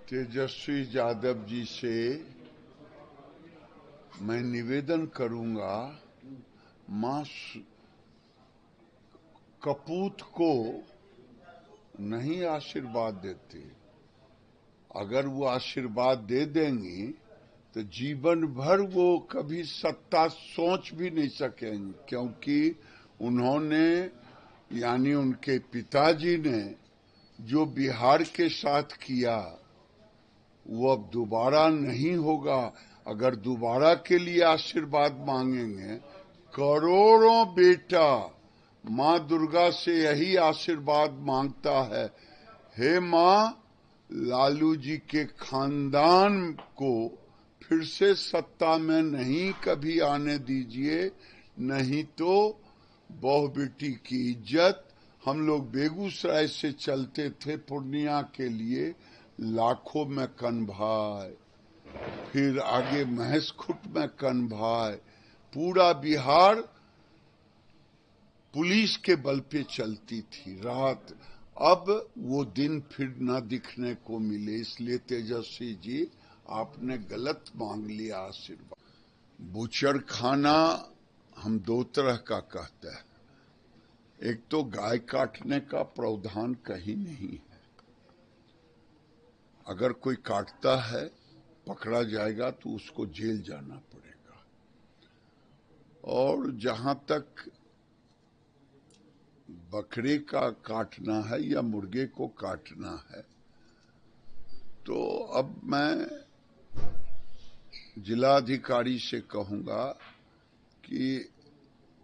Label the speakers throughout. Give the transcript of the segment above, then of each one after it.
Speaker 1: तेजस्वी यादव जी से मैं निवेदन करूंगा, मां कपूत को नहीं आशीर्वाद देती। अगर वो आशीर्वाद दे देंगी तो जीवन भर वो कभी सत्ता सोच भी नहीं सकेंगे, क्योंकि उन्होंने यानी उनके पिताजी ने जो बिहार के साथ किया वो अब दोबारा नहीं होगा। अगर दोबारा के लिए आशीर्वाद मांगेंगे, करोड़ों बेटा माँ दुर्गा से यही आशीर्वाद मांगता है, हे माँ, लालू जी के खानदान को फिर से सत्ता में नहीं कभी आने दीजिए, नहीं तो बहू बेटी की इज्जत। हम लोग बेगूसराय से चलते थे पूर्णिया के लिए, लाखों में कन्भाई, फिर आगे महेशखुंट में कन्भाई, पूरा बिहार पुलिस के बल पे चलती थी रात। अब वो दिन फिर न दिखने को मिले, इसलिए तेजस्वी जी आपने गलत मांग लिया आशीर्वाद। बूचड़ खाना हम दो तरह का कहते हैं। एक तो गाय काटने का प्रावधान कहीं नहीं है। अगर कोई काटता है, पकड़ा जाएगा तो उसको जेल जाना पड़ेगा। और जहां तक बकरे का काटना है या मुर्गे को काटना है, तो अब मैं जिलाधिकारी से कहूंगा कि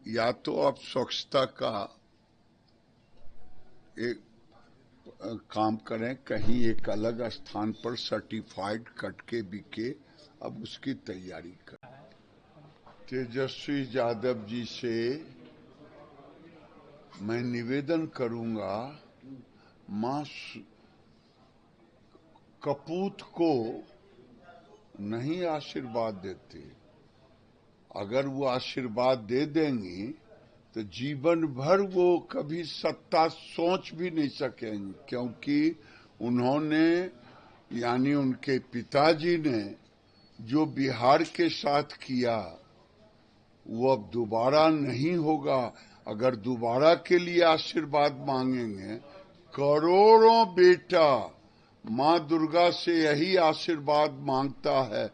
Speaker 1: या तो आप स्वच्छता का एक काम करें, कहीं एक अलग स्थान पर सर्टिफाइड कट के बिके, अब उसकी तैयारी करें। तेजस्वी यादव जी से मैं निवेदन करूंगा, मां कपूत को नहीं आशीर्वाद देती। अगर वो आशीर्वाद दे देंगी तो जीवन भर वो कभी सत्ता सोच भी नहीं सकेंगे, क्योंकि उन्होंने यानी उनके पिताजी ने जो बिहार के साथ किया वो अब दोबारा नहीं होगा। अगर दोबारा के लिए आशीर्वाद मांगेंगे, करोड़ों बेटा माँ दुर्गा से यही आशीर्वाद मांगता है,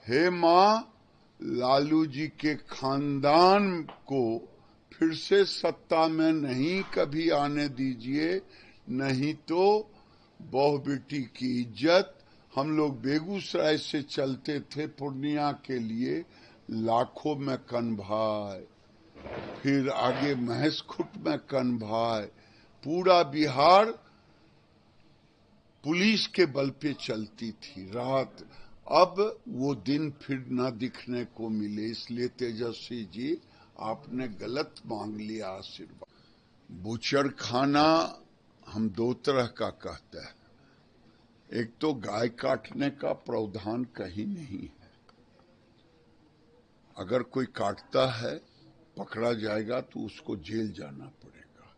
Speaker 1: हे माँ, लालू जी के खानदान को फिर से सत्ता में नहीं कभी आने दीजिए, नहीं तो बहू बेटी की इज्जत। हम लोग बेगूसराय से चलते थे पूर्णिया के लिए, लाखों में कन्भाई, फिर आगे महेशखुंट में कन्भाई, पूरा बिहार पुलिस के बल पे चलती थी रात। अब वो दिन फिर न दिखने को मिले, इसलिए तेजस्वी जी आपने गलत मांग लिया आशीर्वाद। बूचड़ खाना हम दो तरह का कहते हैं। एक तो गाय काटने का प्रावधान कहीं नहीं है। अगर कोई काटता है, पकड़ा जाएगा तो उसको जेल जाना पड़ेगा।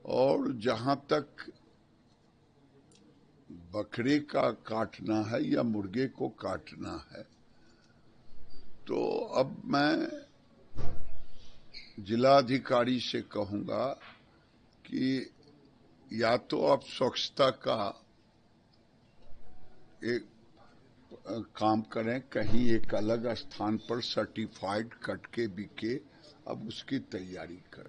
Speaker 1: और जहां तक बकरे का काटना है या मुर्गे को काटना है, तो अब मैं जिलाधिकारी से कहूंगा कि या तो आप स्वच्छता का एक काम करें, कहीं एक अलग स्थान पर सर्टिफाइड कट के बिके, अब उसकी तैयारी करें।